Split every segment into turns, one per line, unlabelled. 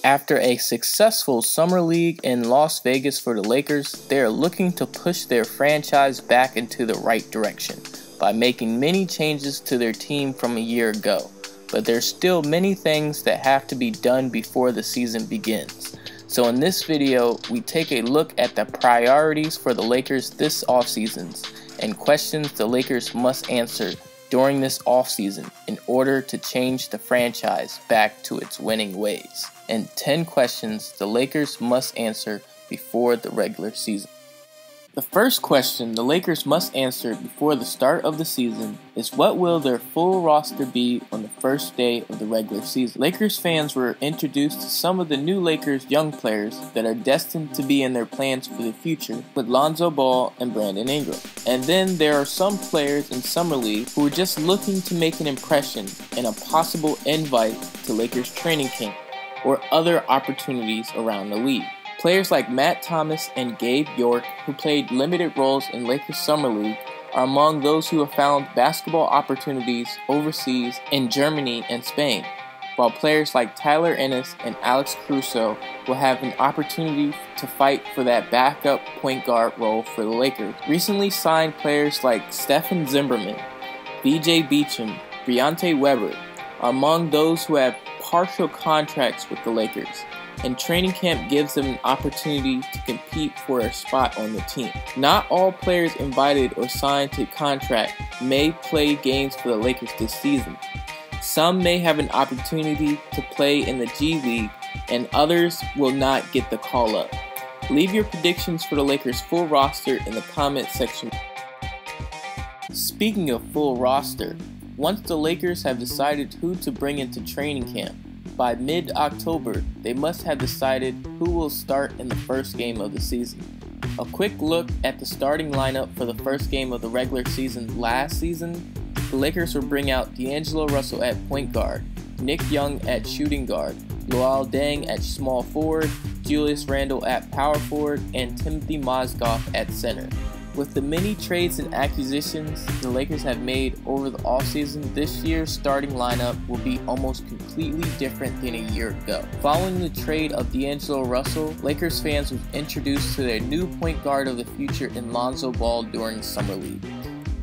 After a successful summer league in Las Vegas for the Lakers, they are looking to push their franchise back into the right direction by making many changes to their team from a year ago. But there's still many things that have to be done before the season begins. So in this video, we take a look at the priorities for the Lakers this offseason and questions the Lakers must answer during this offseason in order to change the franchise back to its winning ways. And 10 questions the Lakers must answer before the regular season. The first question the Lakers must answer before the start of the season is, what will their full roster be on the first day of the regular season? Lakers fans were introduced to some of the new Lakers young players that are destined to be in their plans for the future with Lonzo Ball and Brandon Ingram. And then there are some players in Summer League who are just looking to make an impression and a possible invite to Lakers training camp or other opportunities around the league. Players like Matt Thomas and Gabe York, who played limited roles in Lakers Summer League, are among those who have found basketball opportunities overseas in Germany and Spain, while players like Tyler Ennis and Alex Caruso will have an opportunity to fight for that backup point guard role for the Lakers. Recently signed players like Stephen Zimmerman, B.J. Beacham, Briante Weber are among those who have partial contracts with the Lakers, and training camp gives them an opportunity to compete for a spot on the team. Not all players invited or signed to contract may play games for the Lakers this season. Some may have an opportunity to play in the G League, and others will not get the call up. Leave your predictions for the Lakers' full roster in the comment section. Speaking of full roster, once the Lakers have decided who to bring into training camp, by mid-October, they must have decided who will start in the first game of the season. A quick look at the starting lineup for the first game of the regular season last season, the Lakers will bring out D'Angelo Russell at point guard, Nick Young at shooting guard, Luol Deng at small forward, Julius Randle at power forward, and Timothy Mozgov at center. With the many trades and acquisitions the Lakers have made over the offseason, this year's starting lineup will be almost completely different than a year ago. Following the trade of D'Angelo Russell, Lakers fans were introduced to their new point guard of the future in Lonzo Ball during the Summer League.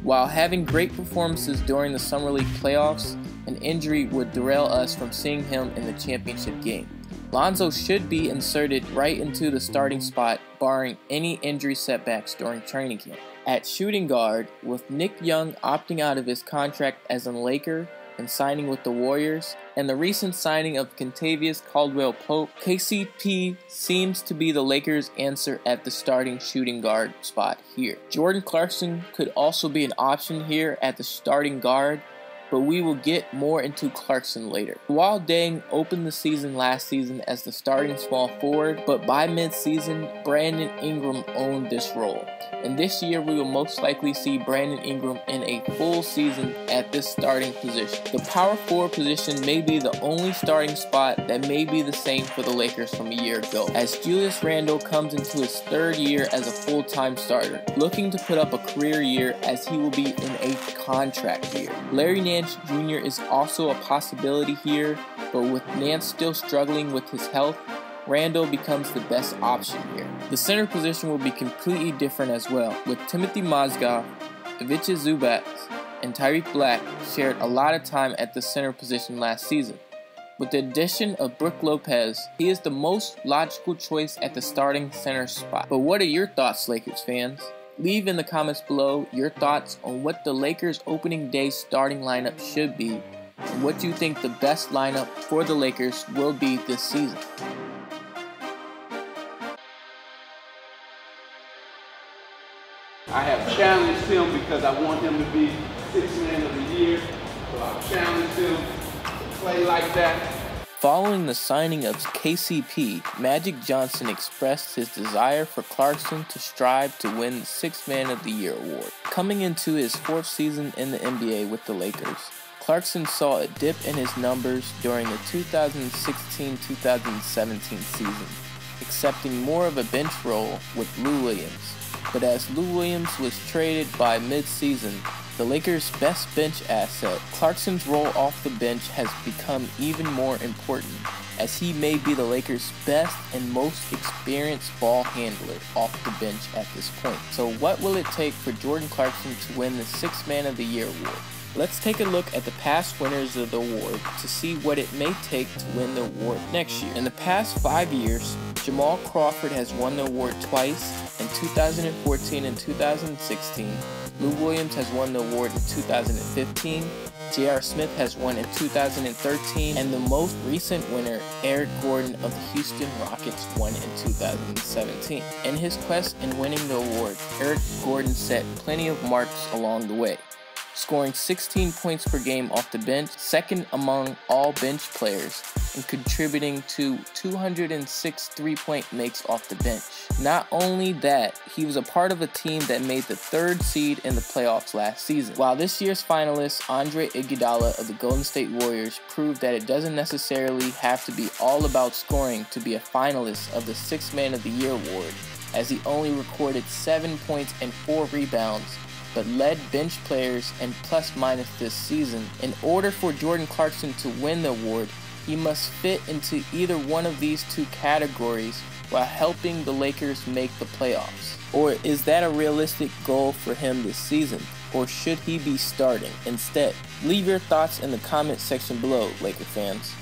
While having great performances during the Summer League playoffs, an injury would derail us from seeing him in the championship game. Lonzo should be inserted right into the starting spot, barring any injury setbacks during training camp. At shooting guard, with Nick Young opting out of his contract as a Laker and signing with the Warriors, and the recent signing of Kentavious Caldwell-Pope, KCP seems to be the Lakers' answer at the starting shooting guard spot here. Jordan Clarkson could also be an option here at the starting guard, but we will get more into Clarkson later. Luol Deng opened the season last season as the starting small forward, but by mid-season, Brandon Ingram owned this role. And this year we will most likely see Brandon Ingram in a full season at this starting position. The power forward position may be the only starting spot that may be the same for the Lakers from a year ago, as Julius Randle comes into his third year as a full-time starter, looking to put up a career year as he will be in a contract year. Larry Nance Jr. is also a possibility here, but with Nance still struggling with his health, Randle becomes the best option here. The center position will be completely different as well, with Timothy Mozgov, Ivica Zubac, and Tyreek Black shared a lot of time at the center position last season. With the addition of Brook Lopez, he is the most logical choice at the starting center spot. But what are your thoughts, Lakers fans? Leave in the comments below your thoughts on what the Lakers opening day starting lineup should be and what you think the best lineup for the Lakers will be this season.
I have challenged him because I want him to be Sixth Man of the Year, so I've challenged him to play like that.
Following the signing of KCP, Magic Johnson expressed his desire for Clarkson to strive to win the Sixth Man of the Year award. Coming into his fourth season in the NBA with the Lakers, Clarkson saw a dip in his numbers during the 2016-2017 season, accepting more of a bench role with Lou Williams. But as Lou Williams was traded by mid-season, the Lakers' best bench asset, Clarkson's role off the bench has become even more important, as he may be the Lakers' best and most experienced ball handler off the bench at this point. So what will it take for Jordan Clarkson to win the Sixth Man of the Year award? Let's take a look at the past winners of the award to see what it may take to win the award next year. In the past 5 years, Jamal Crawford has won the award twice, in 2014 and 2016. Lou Williams has won the award in 2015. J.R. Smith has won in 2013, and the most recent winner, Eric Gordon of the Houston Rockets, won in 2017. In his quest in winning the award, Eric Gordon set plenty of marks along the way, scoring 16 points per game off the bench, second among all bench players, and contributing to 206 three-point makes off the bench. Not only that, he was a part of a team that made the 3rd seed in the playoffs last season. While this year's finalist, Andre Iguodala of the Golden State Warriors, proved that it doesn't necessarily have to be all about scoring to be a finalist of the Sixth Man of the Year award, as he only recorded 7 points and 4 rebounds, but led bench players and plus-minus this season. In order for Jordan Clarkson to win the award, he must fit into either one of these two categories while helping the Lakers make the playoffs. Or is that a realistic goal for him this season? Or should he be starting instead? Leave your thoughts in the comment section below, Laker fans.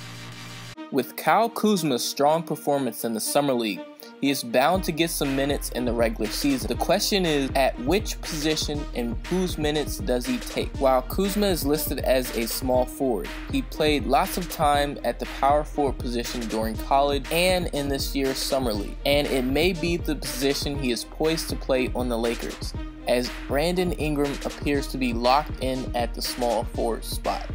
With Kyle Kuzma's strong performance in the Summer League, he is bound to get some minutes in the regular season. The question is, at which position and whose minutes does he take? While Kuzma is listed as a small forward, he played lots of time at the power forward position during college and in this year's Summer League, and it may be the position he is poised to play on the Lakers, as Brandon Ingram appears to be locked in at the small forward spot,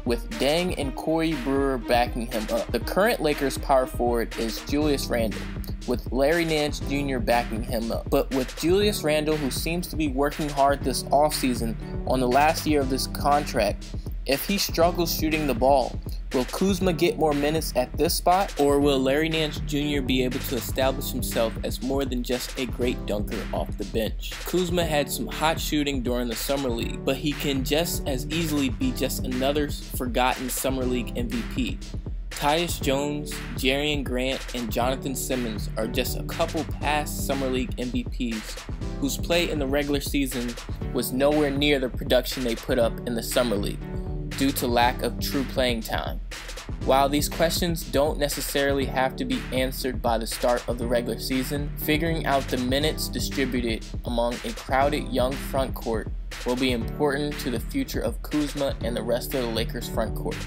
with Deng and Corey Brewer backing him up. The current Lakers power forward is Julius Randle, with Larry Nance Jr. backing him up. But with Julius Randle, who seems to be working hard this offseason on the last year of this contract, if he struggles shooting the ball, will Kuzma get more minutes at this spot, or will Larry Nance Jr. be able to establish himself as more than just a great dunker off the bench? Kuzma had some hot shooting during the Summer League, but he can just as easily be just another forgotten Summer League MVP. Tyus Jones, Jerian Grant, and Jonathan Simmons are just a couple past Summer League MVPs whose play in the regular season was nowhere near the production they put up in the Summer League due to lack of true playing time. While these questions don't necessarily have to be answered by the start of the regular season, figuring out the minutes distributed among a crowded young front court will be important to the future of Kuzma and the rest of the Lakers front court,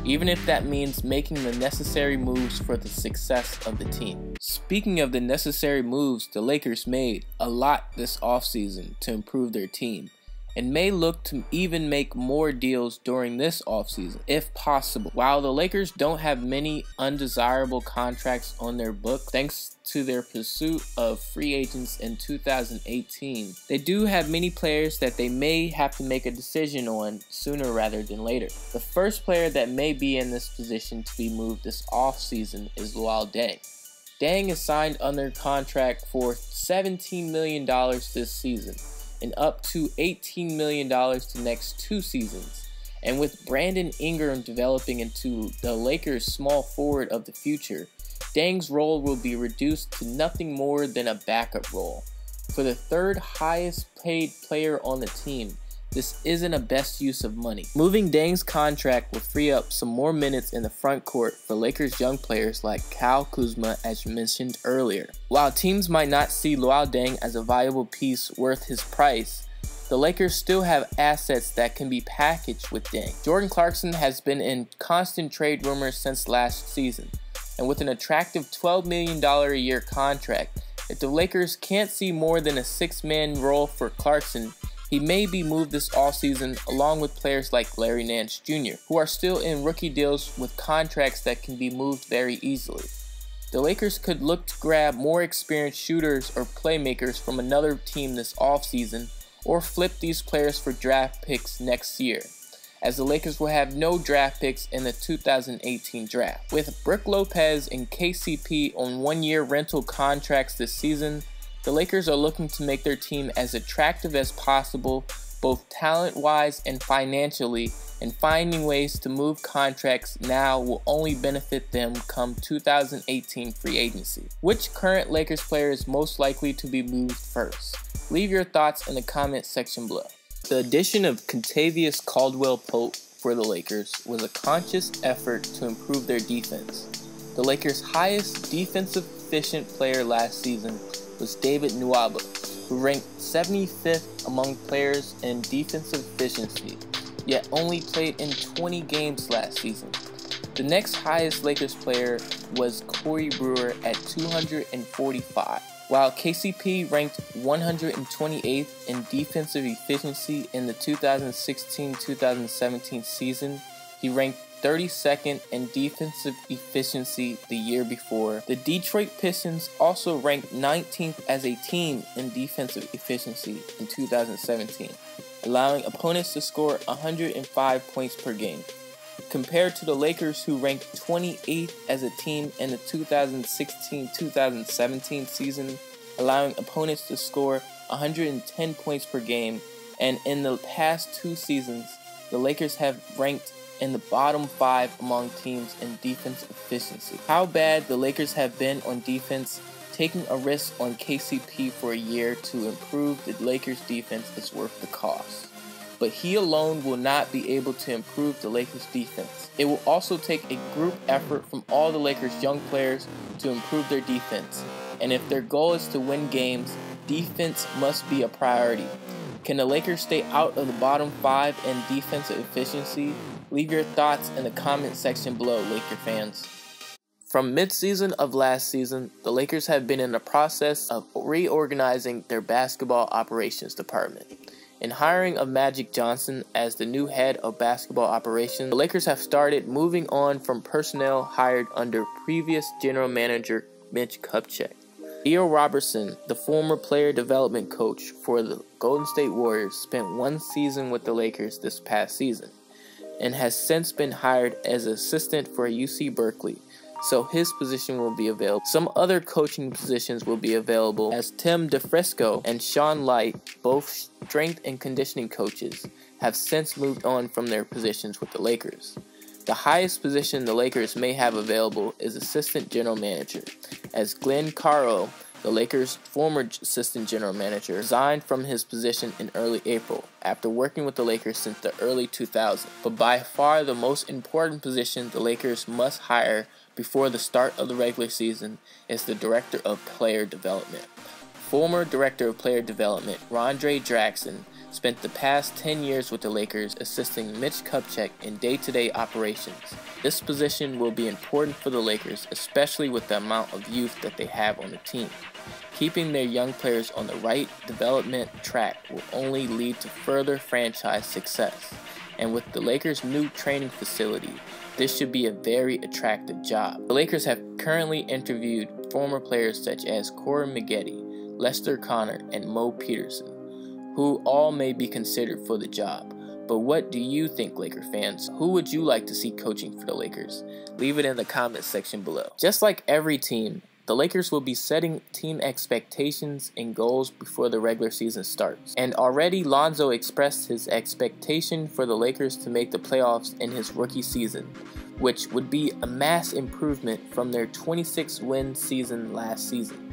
even if that means making the necessary moves for the success of the team. Speaking of the necessary moves, the Lakers made a lot this offseason to improve their team, and may look to even make more deals during this offseason, if possible. While the Lakers don't have many undesirable contracts on their book, thanks to their pursuit of free agents in 2018, they do have many players that they may have to make a decision on sooner rather than later. The first player that may be in this position to be moved this offseason is Luol Deng. Deng is signed under contract for $17 million this season, and up to $18 million the next 2 seasons. And with Brandon Ingram developing into the Lakers' small forward of the future, Deng's role will be reduced to nothing more than a backup role. For the 3rd highest paid player on the team, this isn't a best use of money. Moving Deng's contract will free up some more minutes in the front court for Lakers young players like Kyle Kuzma, as mentioned earlier. While teams might not see Luol Deng as a valuable piece worth his price, the Lakers still have assets that can be packaged with Deng. Jordan Clarkson has been in constant trade rumors since last season, and with an attractive $12 million a year contract, if the Lakers can't see more than a 6-man role for Clarkson, he may be moved this offseason along with players like Larry Nance Jr., who are still in rookie deals with contracts that can be moved very easily. The Lakers could look to grab more experienced shooters or playmakers from another team this offseason, or flip these players for draft picks next year, as the Lakers will have no draft picks in the 2018 draft. With Brook Lopez and KCP on 1-year rental contracts this season, the Lakers are looking to make their team as attractive as possible both talent-wise and financially, and finding ways to move contracts now will only benefit them come 2018 free agency. Which current Lakers player is most likely to be moved first? Leave your thoughts in the comment section below. The addition of Kentavious Caldwell-Pope for the Lakers was a conscious effort to improve their defense. The Lakers' highest defensive efficient player last season was David Nwaba, who ranked 75th among players in defensive efficiency, yet only played in 20 games last season. The next highest Lakers player was Corey Brewer at 245. While KCP ranked 128th in defensive efficiency in the 2016-2017 season, he ranked 32nd in defensive efficiency the year before. The Detroit Pistons also ranked 19th as a team in defensive efficiency in 2017, allowing opponents to score 105 points per game, compared to the Lakers, who ranked 28th as a team in the 2016-2017 season, allowing opponents to score 110 points per game. And in the past 2 seasons, the Lakers have ranked in the bottom 5 among teams in defensive efficiency. How bad the Lakers have been on defense, taking a risk on KCP for a year to improve the Lakers defense is worth the cost. But he alone will not be able to improve the Lakers defense. It will also take a group effort from all the Lakers' young players to improve their defense. And if their goal is to win games, defense must be a priority. Can the Lakers stay out of the bottom 5 in defensive efficiency? Leave your thoughts in the comment section below, Laker fans. From mid-season of last season, the Lakers have been in the process of reorganizing their basketball operations department. In hiring of Magic Johnson as the new head of basketball operations, the Lakers have started moving on from personnel hired under previous general manager Mitch Kupchak. Theo Robertson, the former player development coach for the Golden State Warriors, spent 1 season with the Lakers this past season, and has since been hired as assistant for UC Berkeley, so his position will be available. Some other coaching positions will be available, as Tim DeFrisco and Sean Light, both strength and conditioning coaches, have since moved on from their positions with the Lakers. The highest position the Lakers may have available is assistant general manager, as Glenn Caro, the Lakers' former assistant general manager, resigned from his position in early April after working with the Lakers since the early 2000s. But by far the most important position the Lakers must hire before the start of the regular season is the Director of Player Development. Former Director of Player Development Rondre Jackson spent the past 10 years with the Lakers assisting Mitch Kupchak in day-to-day operations. This position will be important for the Lakers, especially with the amount of youth that they have on the team. Keeping their young players on the right development track will only lead to further franchise success. And with the Lakers' new training facility, this should be a very attractive job. The Lakers have currently interviewed former players such as Corey Maggette, Lester Connor, and Mo Peterson, who all may be considered for the job. But what do you think, Laker fans? Who would you like to see coaching for the Lakers? Leave it in the comment section below. Just like every team, the Lakers will be setting team expectations and goals before the regular season starts. And already Lonzo expressed his expectation for the Lakers to make the playoffs in his rookie season, which would be a mass improvement from their 26-win season last season,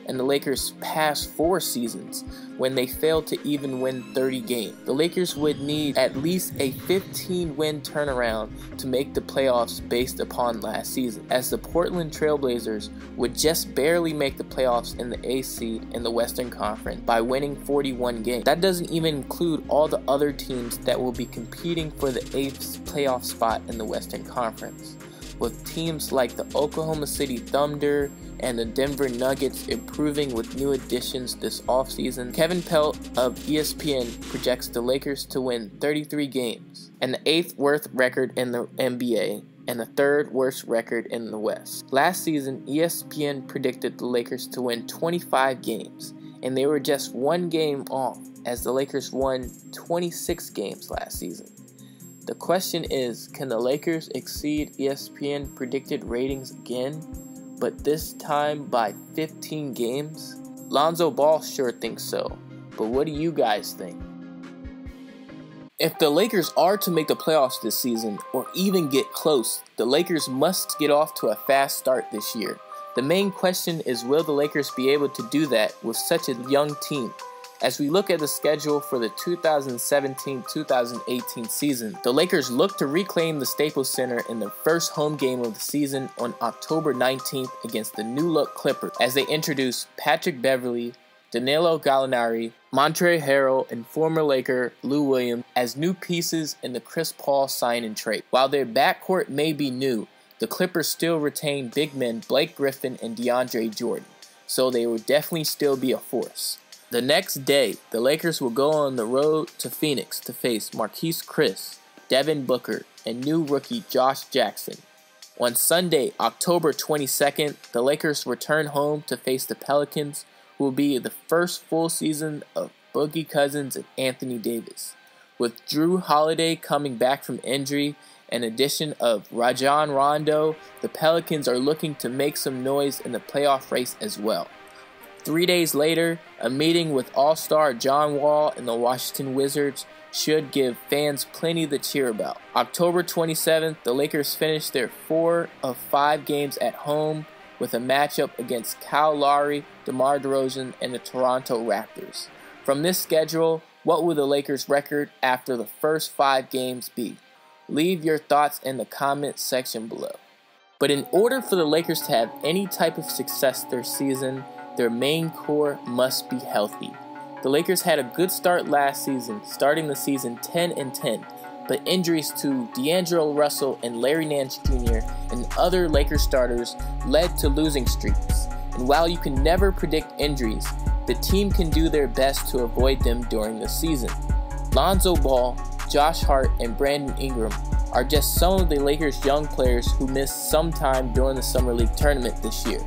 and the Lakers' past 4 seasons when they failed to even win 30 games. The Lakers would need at least a 15-win turnaround to make the playoffs based upon last season, as the Portland Trailblazers would just barely make the playoffs in the 8th seed in the Western Conference by winning 41 games. That doesn't even include all the other teams that will be competing for the 8th playoff spot in the Western Conference, with teams like the Oklahoma City Thunder and the Denver Nuggets improving with new additions this offseason. Kevin Pelt of ESPN projects the Lakers to win 33 games, and the 8th worst record in the NBA, and the 3rd worst record in the West. Last season, ESPN predicted the Lakers to win 25 games, and they were just 1 game off, as the Lakers won 26 games last season. The question is, can the Lakers exceed ESPN predicted ratings again, but this time by 15 games? Lonzo Ball sure thinks so, but what do you guys think? If the Lakers are to make the playoffs this season, or even get close, the Lakers must get off to a fast start this year. The main question is, will the Lakers be able to do that with such a young team? As we look at the schedule for the 2017-2018 season, the Lakers look to reclaim the Staples Center in their first home game of the season on October 19th against the new-look Clippers, as they introduce Patrick Beverley, Danilo Gallinari, Montrezl Harrell, and former Laker Lou Williams as new pieces in the Chris Paul sign and trade. While their backcourt may be new, the Clippers still retain big men Blake Griffin and DeAndre Jordan, so they will definitely still be a force. The next day, the Lakers will go on the road to Phoenix to face Marquise Chris, Devin Booker, and new rookie Josh Jackson. On Sunday, October 22nd, the Lakers return home to face the Pelicans, who will be the first full season of Boogie Cousins and Anthony Davis. With Drew Holiday coming back from injury and addition of Rajon Rondo, the Pelicans are looking to make some noise in the playoff race as well. 3 days later, a meeting with All-Star John Wall and the Washington Wizards should give fans plenty to cheer about. October 27th, the Lakers finish their 4 of 5 games at home with a matchup against Kyle Lowry, DeMar DeRozan, and the Toronto Raptors. From this schedule, what will the Lakers' record after the first 5 games be? Leave your thoughts in the comment section below. But in order for the Lakers to have any type of success this season, their main core must be healthy. The Lakers had a good start last season, starting the season 10-10. But injuries to D'Angelo Russell and Larry Nance Jr. and other Lakers starters led to losing streaks. And while you can never predict injuries, the team can do their best to avoid them during the season. Lonzo Ball, Josh Hart, and Brandon Ingram are just some of the Lakers' young players who missed some time during the Summer League tournament this year.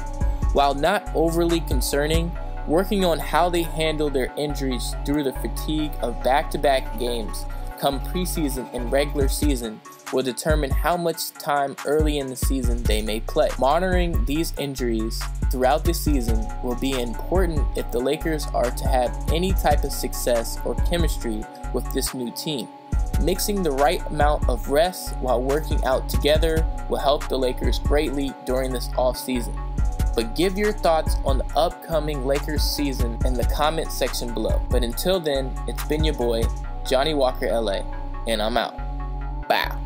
While not overly concerning, working on how they handle their injuries through the fatigue of back-to-back games come preseason and regular season will determine how much time early in the season they may play. Monitoring these injuries throughout the season will be important if the Lakers are to have any type of success or chemistry with this new team. Mixing the right amount of rest while working out together will help the Lakers greatly during this offseason. But give your thoughts on the upcoming Lakers season in the comment section below. But until then, it's been your boy, Johnny Walker LA, and I'm out. Bow.